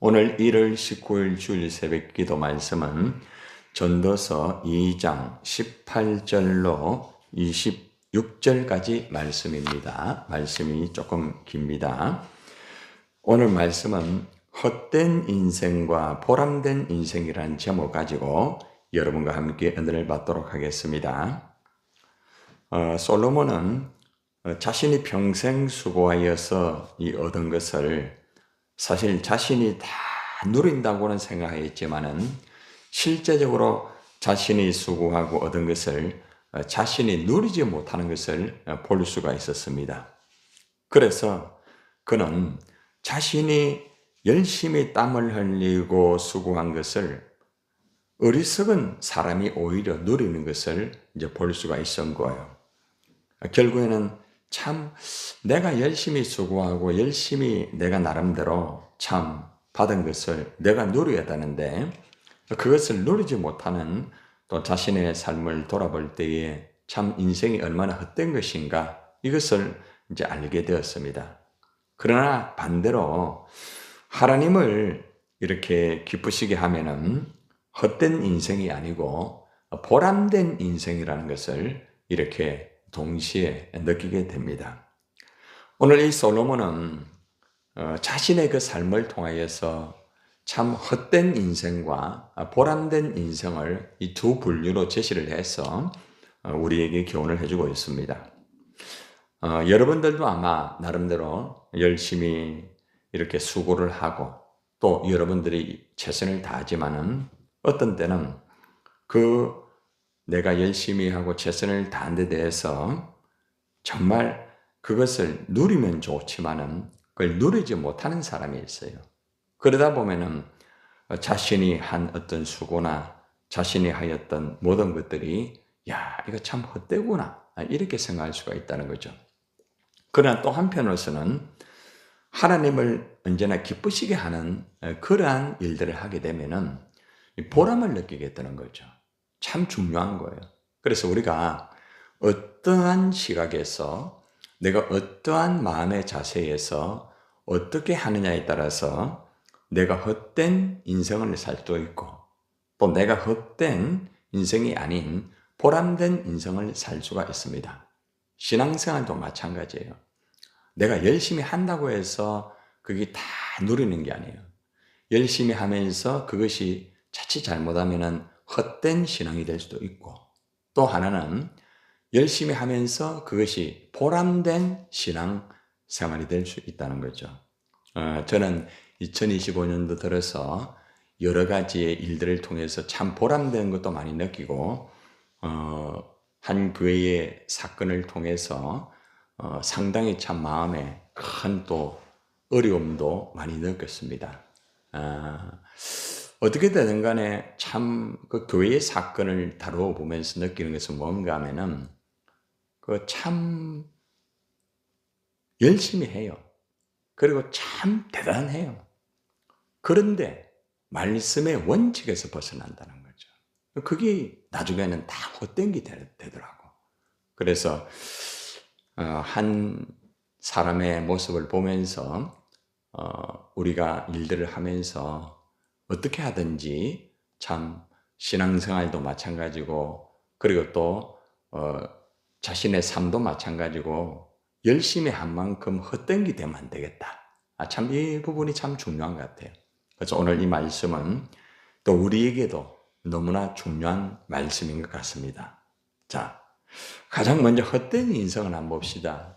오늘 1월 19일 주일 새벽 기도 말씀은 전도서 2장 18절로 26절까지 말씀입니다. 말씀이 조금 깁니다. 오늘 말씀은 헛된 인생과 보람된 인생이라는 제목 가지고 여러분과 함께 은혜를 받도록 하겠습니다. 솔로몬은 자신이 평생 수고하여서 얻은 것을 사실 자신이 다 누린다고는 생각했지만은 실제적으로 자신이 수고하고 얻은 것을 자신이 누리지 못하는 것을 볼 수가 있었습니다. 그래서 그는 자신이 열심히 땀을 흘리고 수고한 것을 어리석은 사람이 오히려 누리는 것을 이제 볼 수가 있었던 거예요. 결국에는 참 내가 열심히 수고하고 열심히 내가 나름대로 참 받은 것을 내가 누려야 되는데 그것을 누리지 못하는 또 자신의 삶을 돌아볼 때에 참 인생이 얼마나 헛된 것인가 이것을 이제 알게 되었습니다. 그러나 반대로 하나님을 이렇게 기쁘시게 하면은 헛된 인생이 아니고 보람된 인생이라는 것을 이렇게 동시에 느끼게 됩니다. 오늘 이 솔로몬은 자신의 그 삶을 통하여서 참 헛된 인생과 보람된 인생을 이 두 분류로 제시를 해서 우리에게 교훈을 해주고 있습니다. 여러분들도 아마 나름대로 열심히 이렇게 수고를 하고 또 여러분들이 최선을 다하지만은 어떤 때는 내가 열심히 하고 최선을 다한 데 대해서 정말 그것을 누리면 좋지만은 그걸 누리지 못하는 사람이 있어요. 그러다 보면은 자신이 한 어떤 수고나 자신이 하였던 모든 것들이 이거 참 헛되구나 이렇게 생각할 수가 있다는 거죠. 그러나 또 한편으로서는 하나님을 언제나 기쁘시게 하는 그러한 일들을 하게 되면은 보람을 느끼게 되는 거죠. 참 중요한 거예요. 그래서 우리가 어떠한 시각에서 내가 어떠한 마음의 자세에서 어떻게 하느냐에 따라서 내가 헛된 인생을 살 수도 있고 또 내가 헛된 인생이 아닌 보람된 인생을 살 수가 있습니다. 신앙생활도 마찬가지예요. 내가 열심히 한다고 해서 그게 다 누리는 게 아니에요. 열심히 하면서 그것이 자칫 잘못하면은 헛된 신앙이 될 수도 있고 또 하나는 열심히 하면서 그것이 보람된 신앙 생활이 될 수 있다는 거죠. 저는 2025년도 들어서 여러 가지의 일들을 통해서 참 보람된 것도 많이 느끼고 한 교회의 사건을 통해서 상당히 참 마음에 큰 또 어려움도 많이 느꼈습니다. 어떻게 되든 간에 참 그 교회의 사건을 다루어 보면서 느끼는 것은 뭔가 하면은 참 열심히 해요. 그리고 참 대단해요. 그런데 말씀의 원칙에서 벗어난다는 거죠. 그게 나중에는 다 헛된 게 되더라고. 그래서 한 사람의 모습을 보면서 우리가 일들을 하면서 어떻게 하든지 참 신앙생활도 마찬가지고 그리고 또 자신의 삶도 마찬가지고 열심히 한 만큼 헛된 게 되면 안 되겠다. 참 이 부분이 참 중요한 것 같아요. 그래서 오늘 이 말씀은 또 우리에게도 너무나 중요한 말씀인 것 같습니다. 자, 가장 먼저 헛된 인생을 한번 봅시다.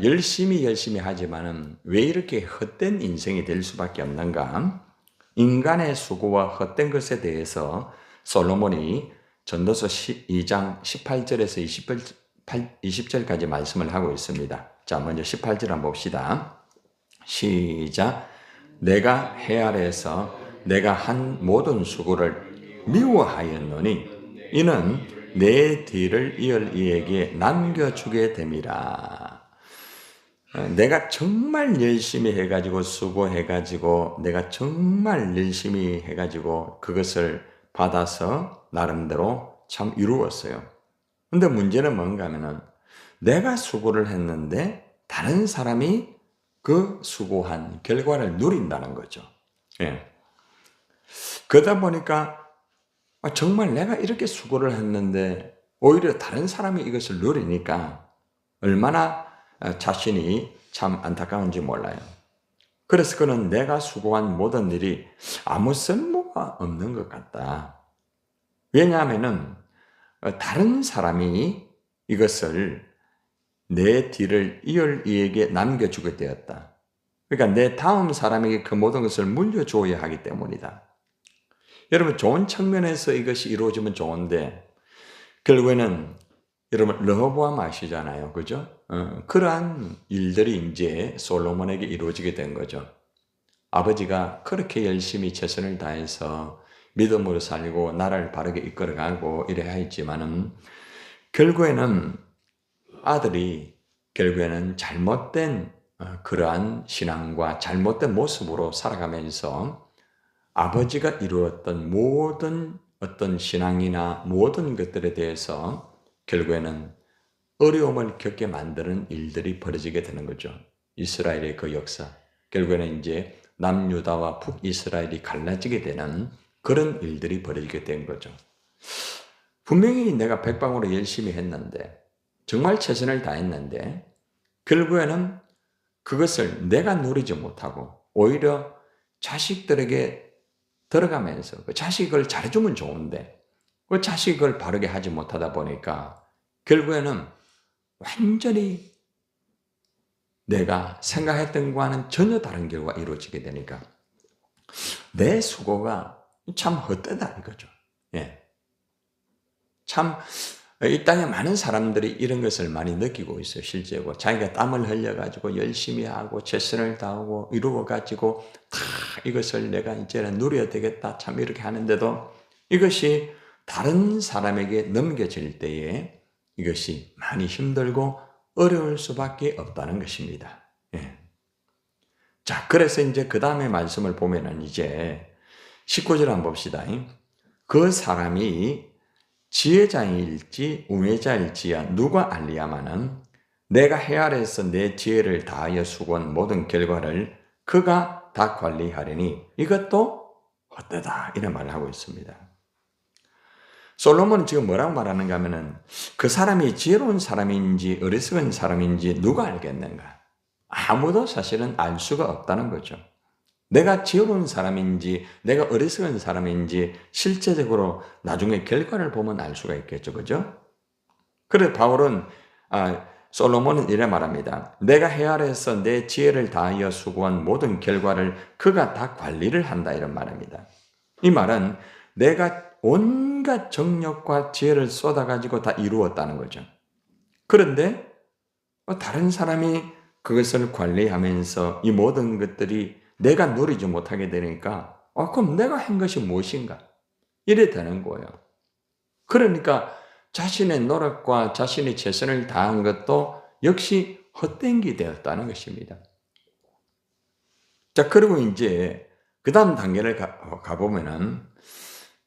열심히 하지만은 왜 이렇게 헛된 인생이 될 수밖에 없는가? 인간의 수고와 헛된 것에 대해서 솔로몬이 전도서 2장 18절에서 20절까지 말씀을 하고 있습니다. 자, 먼저 18절 한번 봅시다. 시작. 내가 해 아래에서 내가 한 모든 수고를 미워하였노니 이는 내 뒤를 이을 이에게 남겨주게 됨이라. 내가 정말 열심히 해가지고 수고해가지고 내가 정말 열심히 해가지고 그것을 받아서 나름대로 참 이루었어요. 근데 문제는 뭔가 하면은 내가 수고를 했는데 다른 사람이 그 수고한 결과를 누린다는 거죠. 예. 그러다 보니까 정말 내가 이렇게 수고를 했는데 오히려 다른 사람이 이것을 누리니까 얼마나 자신이 참 안타까운지 몰라요. 그래서 그는 내가 수고한 모든 일이 아무 쓸모가 없는 것 같다. 왜냐하면은 다른 사람이 이것을 내 뒤를 이을 이에게 남겨주게 되었다. 그러니까 내 다음 사람에게 그 모든 것을 물려줘야 하기 때문이다. 여러분, 좋은 측면에서 이것이 이루어지면 좋은데 결국에는 여러분 르호보암 아시잖아요, 그죠? 그러한 일들이 이제 솔로몬에게 이루어지게 된 거죠. 아버지가 그렇게 열심히 최선을 다해서 믿음으로 살고 나라를 바르게 이끌어가고 이래야 했지만은 결국에는 아들이 결국에는 잘못된 그러한 신앙과 잘못된 모습으로 살아가면서 아버지가 이루었던 모든 어떤 신앙이나 모든 것들에 대해서 결국에는 어려움을 겪게 만드는 일들이 벌어지게 되는 거죠. 이스라엘의 그 역사. 결국에는 이제 남유다와 북이스라엘이 갈라지게 되는 그런 일들이 벌어지게 된 거죠. 분명히 내가 백방으로 열심히 했는데 정말 최선을 다했는데 결국에는 그것을 내가 누리지 못하고 오히려 자식들에게 들어가면서 그 자식을 잘해주면 좋은데 그 자식을 바르게 하지 못하다 보니까 결국에는 완전히 내가 생각했던 것과는 전혀 다른 결과가 이루어지게 되니까 내 수고가 참 헛되다 이거죠. 예. 참 이 땅에 많은 사람들이 이런 것을 많이 느끼고 있어요. 실제로 자기가 땀을 흘려가지고 열심히 하고 최선을 다하고 이루어가지고 다 이것을 내가 이제는 누려야 되겠다 참 이렇게 하는데도 이것이 다른 사람에게 넘겨질 때에 이것이 많이 힘들고 어려울 수밖에 없다는 것입니다. 예. 자, 그래서 이제 그 다음에 말씀을 보면은 이제 19절 한번 봅시다. 그 사람이 지혜자일지 우매자일지야 누가 알리야마는 내가 해 아래에서 내 지혜를 다하여 수고한 모든 결과를 그가 다 관리하려니 이것도 헛되다 이런 말을 하고 있습니다. 솔로몬은 지금 뭐라고 말하는가 하면은 그 사람이 지혜로운 사람인지 어리석은 사람인지 누가 알겠는가? 아무도 사실은 알 수가 없다는 거죠. 내가 지혜로운 사람인지 내가 어리석은 사람인지 실제적으로 나중에 결과를 보면 알 수가 있겠죠. 그죠? 그래 바울은 솔로몬은 이래 말합니다. 내가 해 아래에서 내 지혜를 다하여 수고한 모든 결과를 그가 다 관리를 한다 이런 말입니다. 이 말은 내가 온갖 정력과 지혜를 쏟아가지고 다 이루었다는 거죠. 그런데 다른 사람이 그것을 관리하면서 이 모든 것들이 내가 누리지 못하게 되니까 그럼 내가 한 것이 무엇인가? 이래 되는 거예요. 그러니까 자신의 노력과 자신의 최선을 다한 것도 역시 헛된 게 되었다는 것입니다. 자, 그리고 이제 그 다음 단계를 가보면은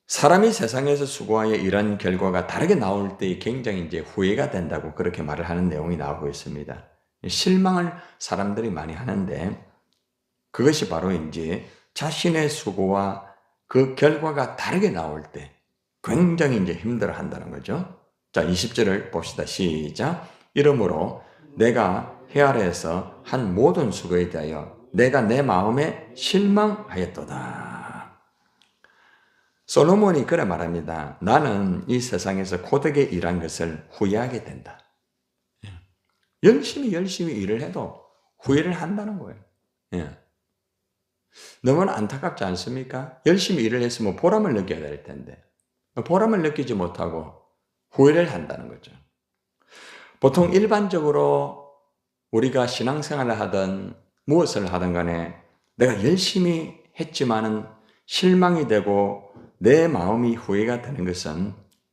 사람이 세상에서 수고하여 이런 결과가 다르게 나올 때 굉장히 이제 후회가 된다고 그렇게 말을 하는 내용이 나오고 있습니다. 실망을 사람들이 많이 하는데 그것이 바로 이제 자신의 수고와 그 결과가 다르게 나올 때 굉장히 이제 힘들어 한다는 거죠. 자, 20절을 봅시다. 시작. 이러므로 내가 해 아래에서 한 모든 수고에 대하여 내가 내 마음에 실망하였도다. 솔로몬이 그래 말합니다. 나는 이 세상에서 고되게 일한 것을 후회하게 된다. 열심히 일을 해도 후회를 한다는 거예요. 예. 너무나 안타깝지 않습니까? 열심히 일을 했으면 보람을 느껴야 될 텐데 보람을 느끼지 못하고 후회를 한다는 거죠. 보통 일반적으로 우리가 신앙생활을 하든 무엇을 하든 간에 내가 열심히 했지만은 실망이 되고 내 마음이 후회가 되는 것은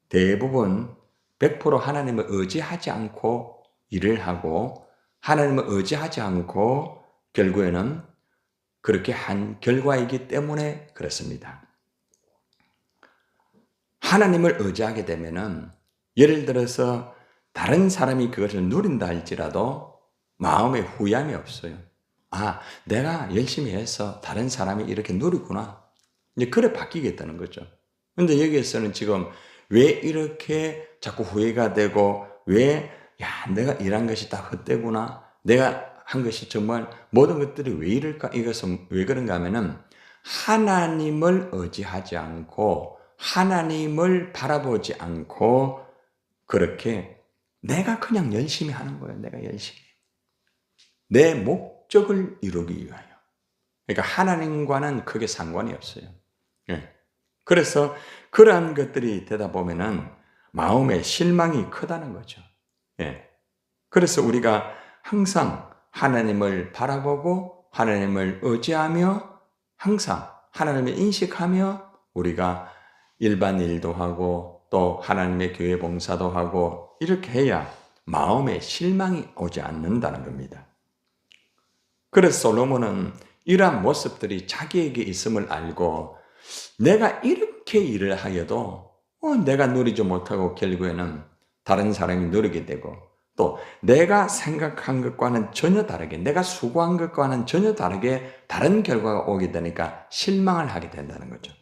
대부분 100% 하나님을 의지하지 않고 일을 하고 하나님을 의지하지 않고 결국에는 그렇게 한 결과이기 때문에 그렇습니다. 하나님을 의지하게 되면은 예를 들어서 다른 사람이 그것을 누린다 할지라도 마음에 후회함이 없어요. 아, 내가 열심히 해서 다른 사람이 이렇게 누리구나. 이제 그래 바뀌겠다는 거죠. 근데 여기에서는 지금 왜 이렇게 자꾸 후회가 되고, 왜, 야, 내가 일한 것이 다 헛되구나. 내가 한 것이 정말 모든 것들이 왜 이럴까? 이것은 왜 그런가 하면은 하나님을 의지하지 않고, 하나님을 바라보지 않고, 그렇게 내가 그냥 열심히 하는 거예요. 내가 열심히. 내 목적을 이루기 위하여. 그러니까 하나님과는 크게 상관이 없어요. 예. 그래서 그러한 것들이 되다 보면은 마음의 실망이 크다는 거죠. 예. 그래서 우리가 항상 하나님을 바라보고 하나님을 의지하며 항상 하나님을 인식하며 우리가 일반 일도 하고 또 하나님의 교회 봉사도 하고 이렇게 해야 마음에 실망이 오지 않는다는 겁니다. 그래서 솔로몬은 이러한 모습들이 자기에게 있음을 알고 내가 이렇게 일을 하여도 내가 누리지 못하고 결국에는 다른 사람이 누리게 되고 또 내가 생각한 것과는 전혀 다르게 내가 수고한 것과는 전혀 다르게 다른 결과가 오게 되니까 실망을 하게 된다는 거죠.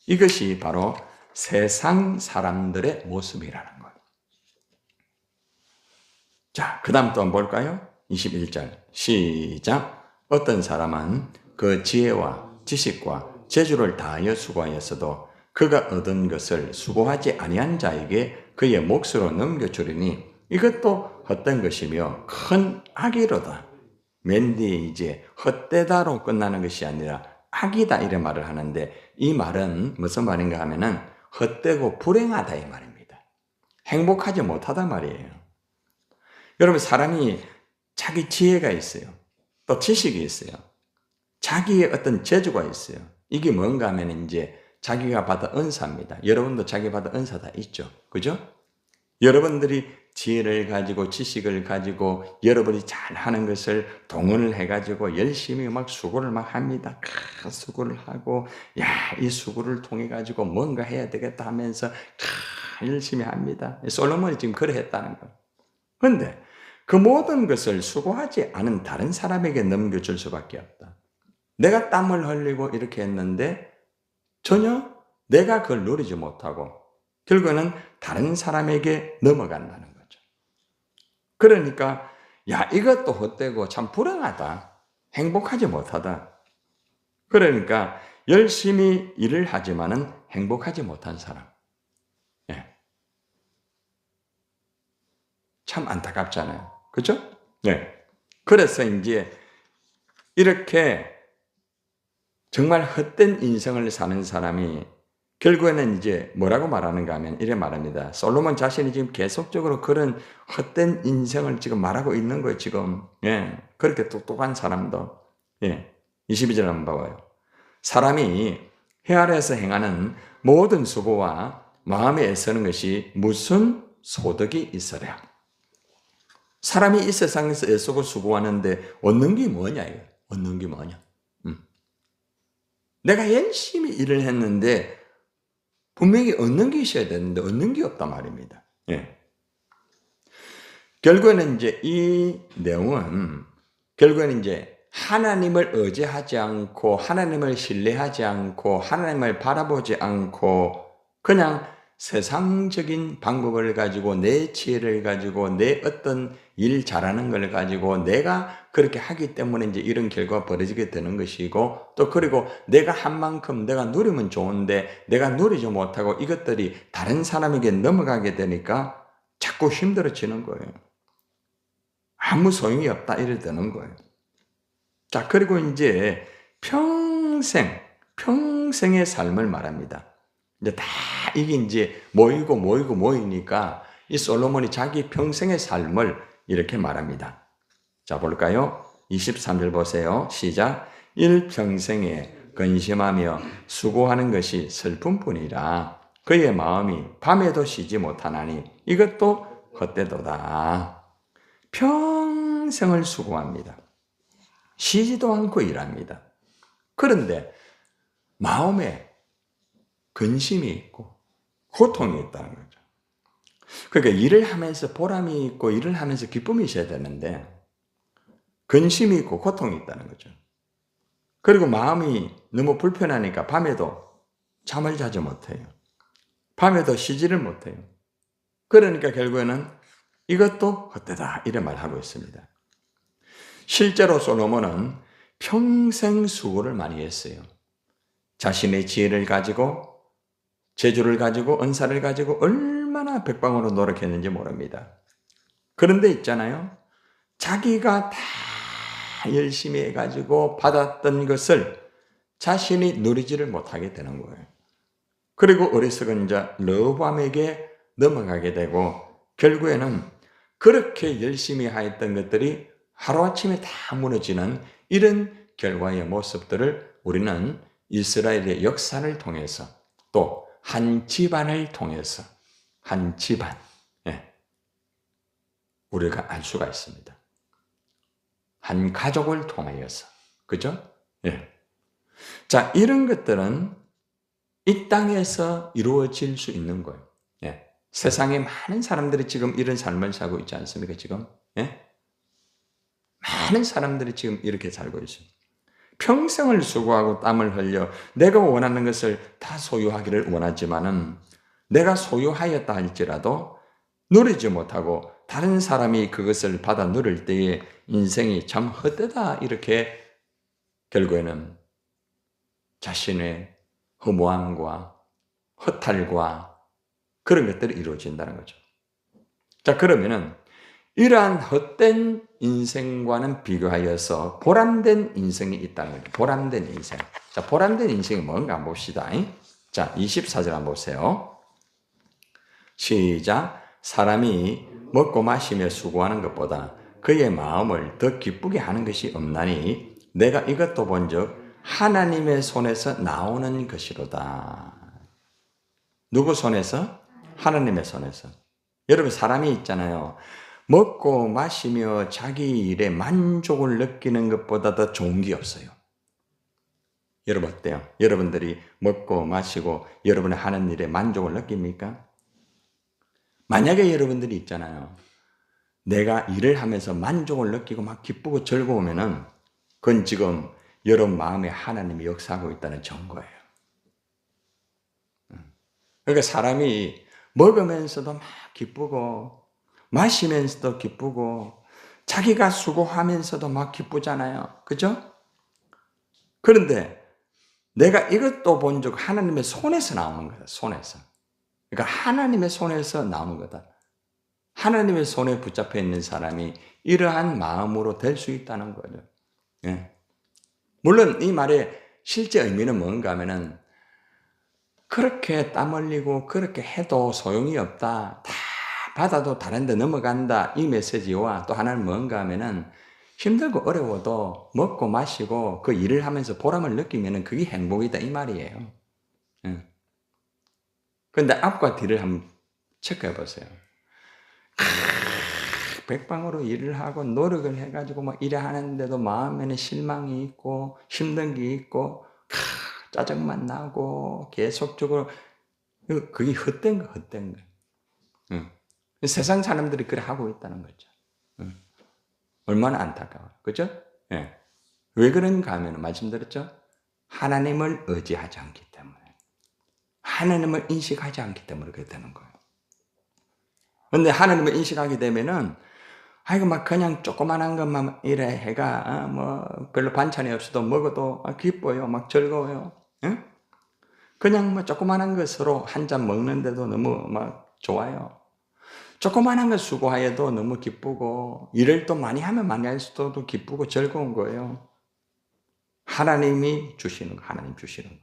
이것이 바로 세상 사람들의 모습이라는 거예요. 자, 그 다음 또 한번 볼까요? 21절 시작. 어떤 사람은 그 지혜와 지식과 재주를 다하여 수고하였어도 그가 얻은 것을 수고하지 아니한 자에게 그의 몫으로 넘겨주리니 이것도 헛된 것이며 큰 악이로다. 맨 뒤에 이제 헛되다로 끝나는 것이 아니라 악이다 이런 말을 하는데 이 말은 무슨 말인가 하면은 헛되고 불행하다 이 말입니다. 행복하지 못하다 말이에요. 여러분 사람이 자기 지혜가 있어요. 또 지식이 있어요. 자기의 어떤 재주가 있어요. 이게 뭔가 하면 이제 자기가 받은 은사입니다. 여러분도 자기 받은 은사 다 있죠. 그죠? 여러분들이 지혜를 가지고 지식을 가지고 여러분이 잘하는 것을 동원을 해가지고 열심히 막 수고를 막 합니다. 수고를 하고 이 수고를 통해 가지고 뭔가 해야 되겠다 하면서 열심히 합니다. 솔로몬이 지금 그래 했다는 거예요. 그런데 그 모든 것을 수고하지 않은 다른 사람에게 넘겨줄 수밖에 없다. 내가 땀을 흘리고 이렇게 했는데 전혀 내가 그걸 누리지 못하고 결국에는 다른 사람에게 넘어간다는 거죠. 그러니까 이것도 헛되고 참 불행하다. 행복하지 못하다. 그러니까 열심히 일을 하지만은 행복하지 못한 사람. 참 안타깝잖아요. 그죠? 네. 그래서 이제 이렇게 정말 헛된 인생을 사는 사람이 결국에는 이제 뭐라고 말하는가 하면 이래 말합니다. 솔로몬 자신이 지금 계속적으로 그런 헛된 인생을 지금 말하고 있는 거예요, 지금. 예. 그렇게 똑똑한 사람도. 예. 22절 한번 봐봐요. 사람이 해 아래에서 행하는 모든 수고와 마음에 애쓰는 것이 무슨 소득이 있어야. 사람이 이 세상에서 애쓰고 수고하는데 얻는 게 뭐냐, 이거. 얻는 게 뭐냐. 내가 열심히 일을 했는데 분명히 얻는 게 있어야 되는데 얻는 게 없단 말입니다. 예. 결국에는 이제 이 내용은 결국에는 이제 하나님을 의지하지 않고 하나님을 신뢰하지 않고 하나님을 바라보지 않고 그냥 세상적인 방법을 가지고 내 지혜를 가지고 내 어떤 일 잘하는 걸 가지고 내가 그렇게 하기 때문에 이제 이런 결과가 벌어지게 되는 것이고 또 그리고 내가 한 만큼 내가 누리면 좋은데 내가 누리지 못하고 이것들이 다른 사람에게 넘어가게 되니까 자꾸 힘들어지는 거예요. 아무 소용이 없다 이래 되는 거예요. 자, 그리고 이제 평생의 삶을 말합니다. 이제 다 이게 이제 모이니까 이 솔로몬이 자기 평생의 삶을 이렇게 말합니다. 자, 볼까요? 23절 보세요. 시작. 일평생에 근심하며 수고하는 것이 슬픔뿐이라 그의 마음이 밤에도 쉬지 못하나니 이것도 헛되도다. 평생을 수고합니다. 쉬지도 않고 일합니다. 그런데 마음에 근심이 있고 고통이 있다는 거죠. 그러니까 일을 하면서 보람이 있고 일을 하면서 기쁨이 있어야 되는데 근심이 있고 고통이 있다는 거죠. 그리고 마음이 너무 불편하니까 밤에도 잠을 자지 못해요. 밤에도 쉬지를 못해요. 그러니까 결국에는 이것도 헛되다 이런 말을 하고 있습니다. 실제로 솔로몬은 평생 수고를 많이 했어요. 자신의 지혜를 가지고 재주를 가지고 은사를 가지고 얼마나 백방으로 노력했는지 모릅니다. 그런데 있잖아요. 자기가 다 열심히 해가지고 받았던 것을 자신이 누리지를 못하게 되는 거예요. 그리고 어리석은 자 르호보암에게 넘어가게 되고 결국에는 그렇게 열심히 하였던 것들이 하루아침에 다 무너지는 이런 결과의 모습들을 우리는 이스라엘의 역사를 통해서 또 한 집안을 통해서 한 집안 우리가 알 수가 있습니다. 한 가족을 통하여서 그죠? 자, 이런 것들은 이 땅에서 이루어질 수 있는 거예요. 세상에 많은 사람들이 지금 이런 삶을 살고 있지 않습니까? 지금 많은 사람들이 지금 이렇게 살고 있어요. 평생을 수고하고 땀을 흘려 내가 원하는 것을 다 소유하기를 원하지만은 내가 소유하였다 할지라도 누리지 못하고 다른 사람이 그것을 받아 누릴 때에 인생이 참 헛되다 이렇게 결국에는 자신의 허무함과 허탈과 그런 것들이 이루어진다는 거죠. 자, 그러면은 이러한 헛된 인생과는 비교하여서 보람된 인생이 있다는 거죠. 보람된 인생. 자, 보람된 인생이 뭔가 한번 봅시다. 자, 24절 한번 보세요. 시작. 사람이 먹고 마시며 수고하는 것보다 그의 마음을 더 기쁘게 하는 것이 없나니 내가 이것도 본즉 하나님의 손에서 나오는 것이로다. 누구 손에서? 하나님의 손에서. 여러분 사람이 있잖아요. 먹고 마시며 자기 일에 만족을 느끼는 것보다 더 좋은 게 없어요. 여러분 어때요? 여러분들이 먹고 마시고 여러분의 하는 일에 만족을 느낍니까? 만약에 여러분들이 있잖아요. 내가 일을 하면서 만족을 느끼고 막 기쁘고 즐거우면은 그건 지금 여러분 마음에 하나님이 역사하고 있다는 증거예요. 그러니까 사람이 먹으면서도 막 기쁘고 마시면서도 기쁘고 자기가 수고하면서도 막 기쁘잖아요. 그죠? 그런데 내가 이것도 본 적 하나님의 손에서 나오는 거다. 손에서. 그러니까 하나님의 손에서 나오는 거다. 하나님의 손에 붙잡혀 있는 사람이 이러한 마음으로 될 수 있다는 거죠. 물론 이 말의 실제 의미는 뭔가 하면은 그렇게 땀 흘리고 그렇게 해도 소용이 없다. 다 받아도 다른 데 넘어간다. 이 메시지와 또 하나는 뭔가 하면은 힘들고 어려워도 먹고 마시고 그 일을 하면서 보람을 느끼면은 그게 행복이다. 이 말이에요. 그런데 앞과 뒤를 한번 체크해 보세요. 백방으로 일을 하고 노력을 해가지고 막 일을 하는데도 마음에는 실망이 있고 힘든 게 있고 짜증만 나고 계속적으로 그게 헛된 거 헛된 거. 세상 사람들이 그래 하고 있다는 거죠. 얼마나 안타까워요. 그죠? 왜 그런가 하면 말씀드렸죠? 하나님을 의지하지 않기 때문에. 하나님을 인식하지 않기 때문에 그렇게 되는 거예요. 근데 하나님을 인식하게 되면은 아이고 막 그냥 조그만한 것만 이래 해가 뭐 별로 반찬이 없어도 먹어도 기뻐요. 막 즐거워요. 그냥 뭐 조그만한 것으로 한 잔 먹는데도 너무 막 좋아요. 조그만한 것 수고하여도 너무 기쁘고 일을 또 많이 하면 많이 할수도 기쁘고 즐거운 거예요. 하나님이 주시는 거, 하나님 주시는 거.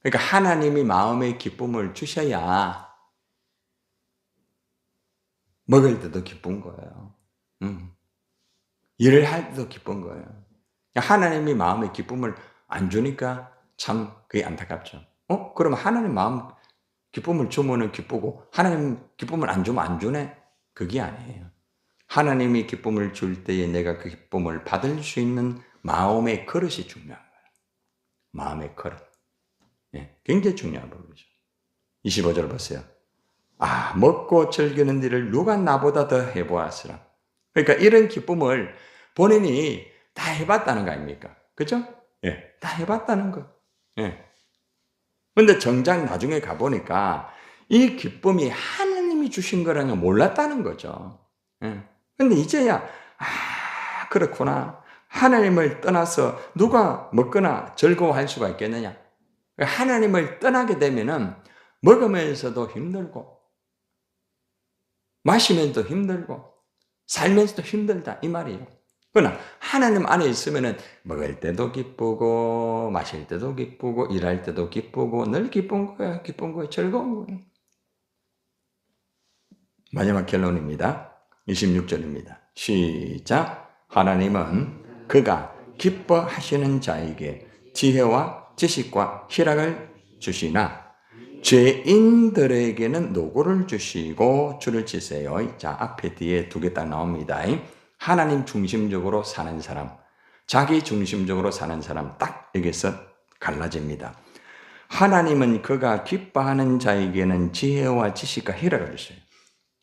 그러니까 하나님이 마음의 기쁨을 주셔야 먹을 때도 기쁜 거예요. 일을 할 때도 기쁜 거예요. 하나님이 마음의 기쁨을 안 주니까 참 그게 안타깝죠. 그럼 하나님 마음 기쁨을 주면은 기쁘고 하나님 기쁨을 안 주면 안 주네? 그게 아니에요. 하나님이 기쁨을 줄 때에 내가 그 기쁨을 받을 수 있는 마음의 그릇이 중요한 거예요. 마음의 그릇. 굉장히 중요한 부분이죠. 25절 보세요. 먹고 즐기는 일을 누가 나보다 더 해보았으라. 그러니까 이런 기쁨을 본인이 다 해봤다는 거 아닙니까? 그죠? 예, 다 해봤다는 거. 예. 근데 정작 나중에 가보니까 이 기쁨이 하나님이 주신 거라는 걸 몰랐다는 거죠. 예. 근데 이제야, 그렇구나. 하나님을 떠나서 누가 먹거나 즐거워할 수가 있겠느냐? 하나님을 떠나게 되면은 먹으면서도 힘들고, 마시면서도 힘들고, 살면서도 힘들다. 이 말이에요. 그러나 하나님 안에 있으면은 먹을 때도 기쁘고, 마실 때도 기쁘고, 일할 때도 기쁘고, 늘 기쁜 거야, 기쁜 거야, 즐거운 거야. 마지막 결론입니다. 26절입니다. 시작. 하나님은 그가 기뻐하시는 자에게 지혜와 지식과 희락을 주시나 죄인들에게는 노고를 주시고 줄을 치세요. 자, 앞에 뒤에 두 개 딱 나옵니다. 하나님 중심적으로 사는 사람, 자기 중심적으로 사는 사람, 딱 여기서 갈라집니다. 하나님은 그가 기뻐하는 자에게는 지혜와 지식과 희락을 주셔요.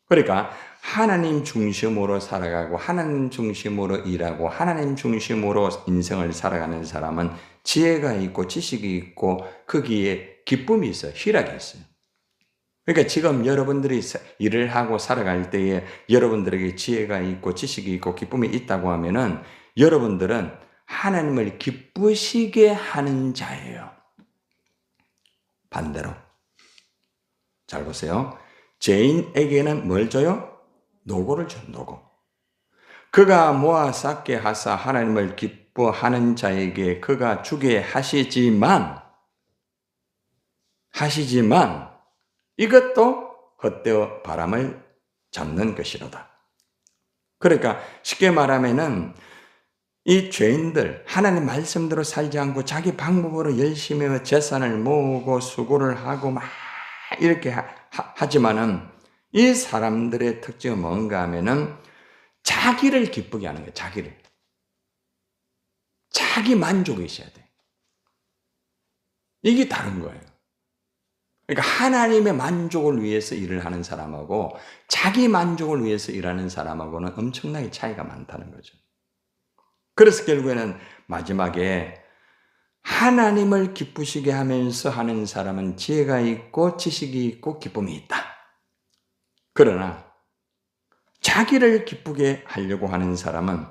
그러니까 하나님 중심으로 살아가고 하나님 중심으로 일하고 하나님 중심으로 인생을 살아가는 사람은 지혜가 있고 지식이 있고 거기에 기쁨이 있어요. 희락이 있어요. 그러니까 지금 여러분들이 일을 하고 살아갈 때에 여러분들에게 지혜가 있고 지식이 있고 기쁨이 있다고 하면은 여러분들은 하나님을 기쁘시게 하는 자예요. 반대로. 잘 보세요. 죄인에게는 뭘 줘요? 노고를 줘, 노고. 그가 모아 쌓게 하사 하나님을 기뻐하는 자에게 그가 주게 하시지만 이것도 헛되어 바람을 잡는 것이로다. 그러니까 쉽게 말하면은 이 죄인들, 하나님 말씀대로 살지 않고 자기 방법으로 열심히 재산을 모으고 수고를 하고 막 이렇게 하지만은 이 사람들의 특징은 뭔가 하면은 자기를 기쁘게 하는 거예요. 자기를. 자기 만족이 있어야 돼. 이게 다른 거예요. 그러니까 하나님의 만족을 위해서 일을 하는 사람하고 자기 만족을 위해서 일하는 사람하고는 엄청나게 차이가 많다는 거죠. 그래서 결국에는 마지막에 하나님을 기쁘시게 하면서 하는 사람은 지혜가 있고 지식이 있고 기쁨이 있다. 그러나 자기를 기쁘게 하려고 하는 사람은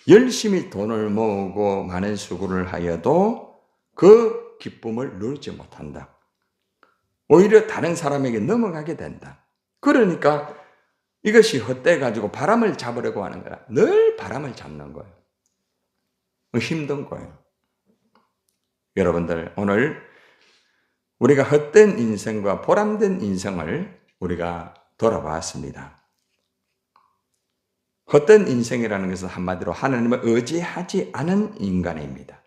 열심히 돈을 모으고 많은 수고를 하여도 그 기쁨을 누리지 못한다. 오히려 다른 사람에게 넘어가게 된다. 그러니까 이것이 헛되어가지고 바람을 잡으려고 하는 거야. 늘 바람을 잡는 거예요. 힘든 거예요. 여러분들, 오늘 우리가 헛된 인생과 보람된 인생을 우리가 돌아봤습니다. 헛된 인생이라는 것은 한마디로 하나님을 의지하지 않은 인간입니다.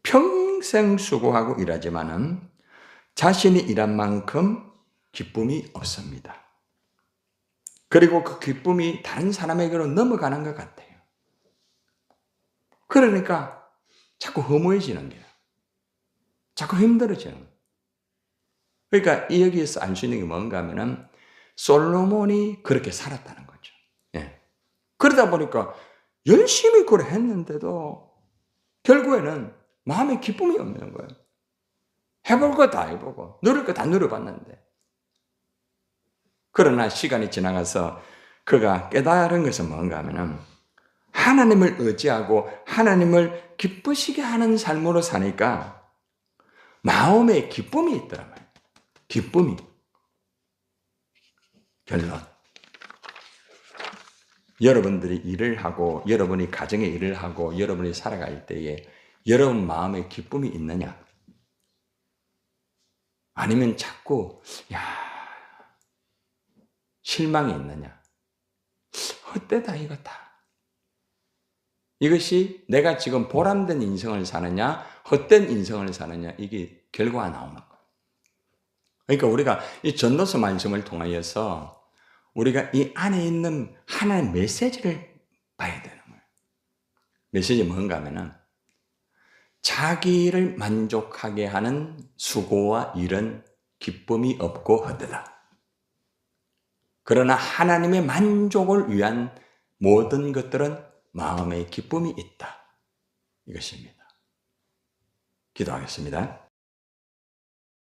평생 수고하고 일하지만은 자신이 일한 만큼 기쁨이 없습니다. 그리고 그 기쁨이 다른 사람에게로 넘어가는 것 같아요. 그러니까 자꾸 허무해지는 거예요. 자꾸 힘들어지는 거예요. 그러니까 여기에서 알 수 있는 게 뭔가 하면은 솔로몬이 그렇게 살았다는 거죠. 예. 그러다 보니까 열심히 그걸 했는데도 결국에는 마음에 기쁨이 없는 거예요. 해볼 거 다 해보고 누릴 거 다 누려봤는데. 그러나 시간이 지나가서 그가 깨달은 것은 뭔가 하면은 하나님을 의지하고 하나님을 기쁘시게 하는 삶으로 사니까 마음에 기쁨이 있더란 말이에요. 기쁨이. 결론. 여러분들이 일을 하고 여러분이 가정에 일을 하고 여러분이 살아갈 때에 여러분 마음에 기쁨이 있느냐? 아니면 자꾸 실망이 있느냐? 헛되다 이거다. 이것이 내가 지금 보람된 인생을 사느냐 헛된 인생을 사느냐 이게 결과가 나오는 거예요. 그러니까 우리가 이 전도서 말씀을 통하여서 우리가 이 안에 있는 하나의 메시지를 봐야 되는 거예요. 메시지 뭔가 하면은 자기를 만족하게 하는 수고와 일은 기쁨이 없고 헛되다. 그러나 하나님의 만족을 위한 모든 것들은 마음의 기쁨이 있다. 이것입니다. 기도하겠습니다.